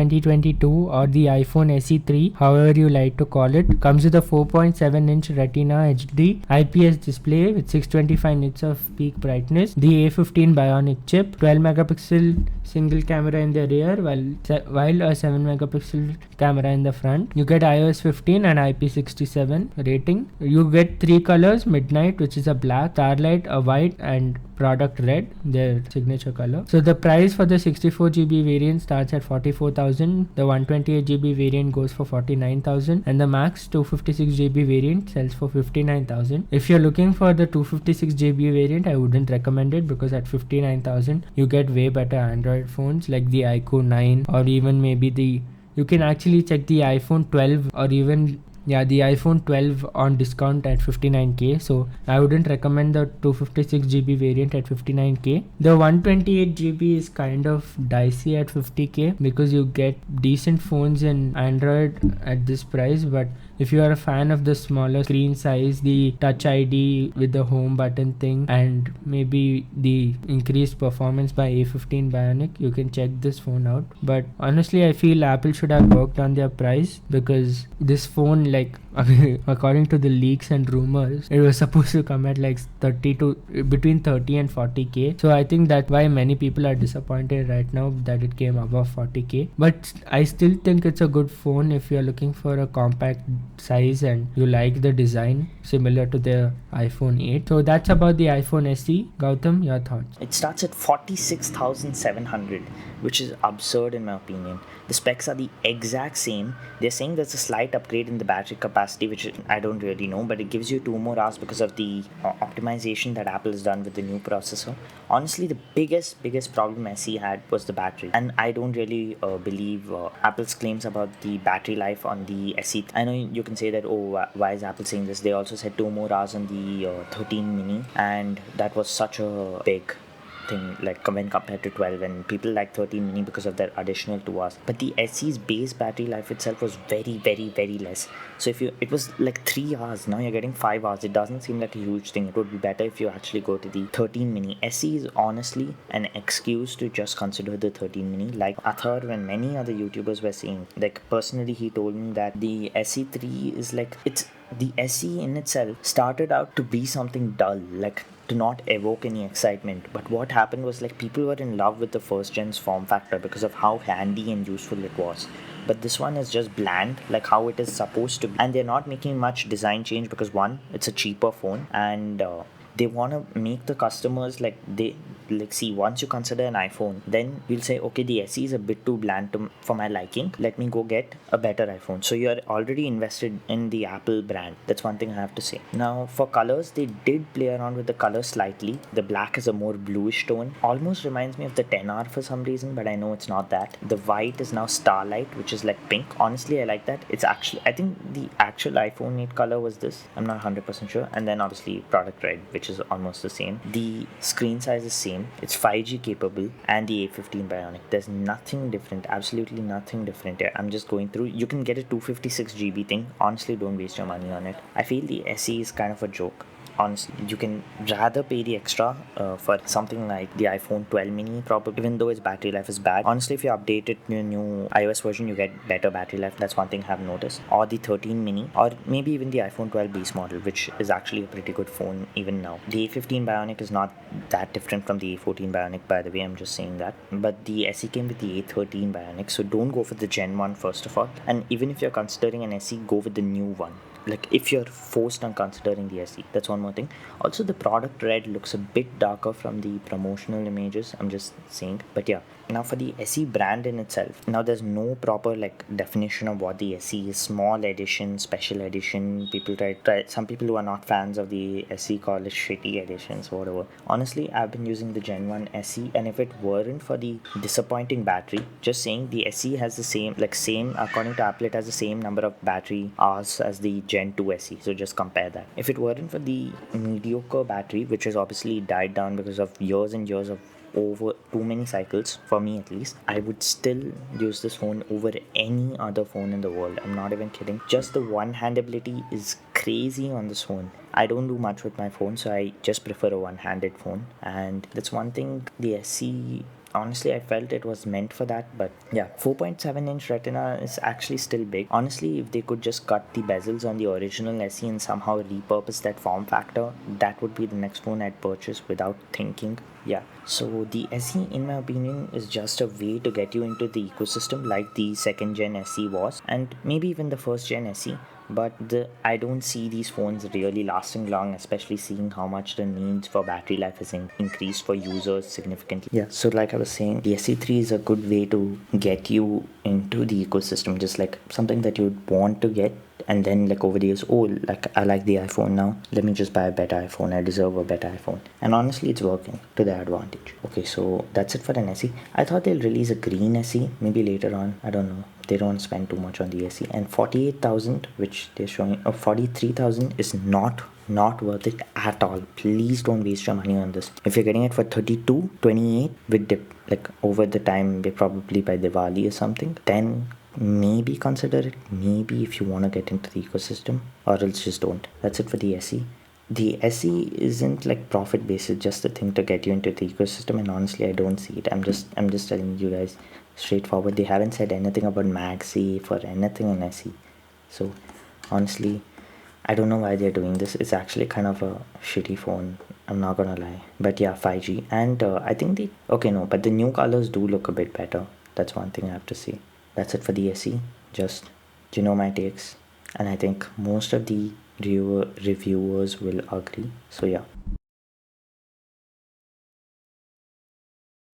2022 or the iPhone SE3, however you like to call it, comes with a 4.7-inch Retina HD IPS display with 625 nits of peak brightness, the A15 Bionic chip, 12 megapixel single camera in the rear, while a 7 megapixel camera in the front. You get iOS 15 and IP67 rating. You get 3 colors: Midnight, which is a black, Starlight, a white, and Product Red, their signature color. So the price for the 64GB variant starts at 44,000. The 128GB variant goes for 49,000, and the max 256GB variant sells for 59,000. If you're looking for the 256GB variant, I wouldn't recommend it, because at 59,000 you get way better Android phones like the iQOO 9, or even maybe you can actually check the iPhone 12, or even the iPhone 12 on discount at 59k. So I wouldn't recommend the 256GB variant at 59k. The 128GB is kind of dicey at 50k, because you get decent phones in Android at this price. But if you are a fan of the smaller screen size, the Touch ID with the home button thing, and maybe the increased performance by A15 Bionic, you can check this phone out. But honestly, I feel Apple should have worked on their price, because this phone, like according to the leaks and rumors, it was supposed to come at like between 30 and 40k. So I think that's why many people are disappointed right now that it came above 40k. But I still think it's a good phone if you're looking for a compact size and you like the design similar to the iPhone 8. So that's about the iPhone SE. Gautam, your thoughts? It starts at 46,700, which is absurd in my opinion. The specs are the exact same. They're saying there's a slight upgrade in the battery capacity, which I don't really know, but it gives you 2 more hours because of the optimization that Apple has done with the new processor. Honestly, the biggest problem SE had was the battery, and I don't really believe Apple's claims about the battery life on the SE. I know you can say that, oh, why is Apple saying this? They also said 2 more hours on the 13 mini, and that was such a big thing, like when compared to 12, and people like 13 mini because of that additional 2 hours. But the SE's base battery life itself was very less. So if it was like 3 hours, now you're getting 5 hours. It doesn't seem like a huge thing. It would be better if you actually go to the 13 mini. SE is honestly an excuse to just consider the 13 mini, like Atharv and many other YouTubers were saying. Like personally, he told me that the SE3 is like, the SE in itself started out to be something dull, like to not evoke any excitement. But what happened was, like, people were in love with the first gen's form factor because of how handy and useful it was. But this one is just bland, like how it is supposed to be, and they're not making much design change because, one, it's a cheaper phone, and they want to make the customers see, once you consider an iPhone, then you'll say, okay, the SE is a bit too bland for my liking, let me go get a better iPhone. So you're already invested in the Apple brand. That's one thing I have to say. Now for colors, they did play around with the colors slightly. The black is a more bluish tone, almost reminds me of the 10R for some reason, but I know it's not that. The white is now Starlight, which is like pink. Honestly, I like that. It's actually, I think the actual iPhone 8 color was this, I'm not 100% sure. And then obviously Product Red, which is almost the same. The screen size is same. It's 5G capable, and the A15 Bionic. There's nothing different, absolutely nothing different here. I'm just going through. You can get a 256GB thing. Honestly, don't waste your money on it. I feel the SE is kind of a joke. Honestly, you can rather pay the extra for something like the iPhone 12 mini, probably, even though its battery life is bad. Honestly, if you update it to a new iOS version, you get better battery life. That's one thing I've noticed. Or the 13 mini, or maybe even the iPhone 12 base model, which is actually a pretty good phone even now. The A15 Bionic is not that different from the A14 Bionic, by the way, I'm just saying that. But the SE came with the A13 Bionic, so don't go for the Gen 1 first of all. And even if you're considering an SE, go with the new one. Like, if you're forced on considering the SE. That's one more thing. Also, the Product Red looks a bit darker from the promotional images, I'm just saying. But yeah, now for the SE brand in itself, now there's no proper like definition of what the SE is. Small edition, special edition, people try some people who are not fans of the SE call it shitty editions, whatever. Honestly, I've been using the Gen 1 SE, and if it weren't for the disappointing battery, just saying, the SE has the same according to Apple, it has the same number of battery hours as the Gen 2 SE, so just compare that. If it weren't for the mediocre battery, which has obviously died down because of years and years of over too many cycles, for me at least, I would still use this phone over any other phone in the world. I'm not even kidding. Just the one-hand ability is crazy on this phone. I don't do much with my phone, so I just prefer a one-handed phone, and that's one thing the SE honestly I felt it was meant for that. But yeah, 4.7-inch Retina is actually still big. Honestly, if they could just cut the bezels on the original SE and somehow repurpose that form factor, that would be the next phone I'd purchase without thinking. Yeah, so the SE, in my opinion, is just a way to get you into the ecosystem like the second gen SE was, and maybe even the first gen SE. But I don't see these phones really lasting long, especially seeing how much the needs for battery life has increased for users significantly. Yeah, so like I was saying, the SE3 is a good way to get you into the ecosystem, just like something that you'd want to get. And then like over the years, oh, like I like the iPhone now, let me just buy a better iPhone, I deserve a better iPhone. And honestly, it's working to their advantage. Okay, so that's it for an SE. I thought they'll release a green SE maybe later on, I don't know. They don't spend too much on the SE. And 48,000, which they're showing, 43,000 is not worth it at all. Please don't waste your money on this. If you're getting it for 32, 28 with the like over the time, probably by Diwali or something, then maybe consider it. Maybe if you want to get into the ecosystem, or else just don't. That's it for the SE. The SE isn't like profit based, it's just a thing to get you into the ecosystem, and honestly I don't see it. I'm just telling you guys straightforward. They haven't said anything about MagSafe or anything in SE. So honestly, I don't know why they're doing this. It's actually kind of a shitty phone, I'm not gonna lie. But yeah, 5G. And I think the okay, no, but the new colors do look a bit better. That's one thing I have to say. That's it for the SE. Just, you know, my takes. And I think most of the reviewers will agree. So yeah,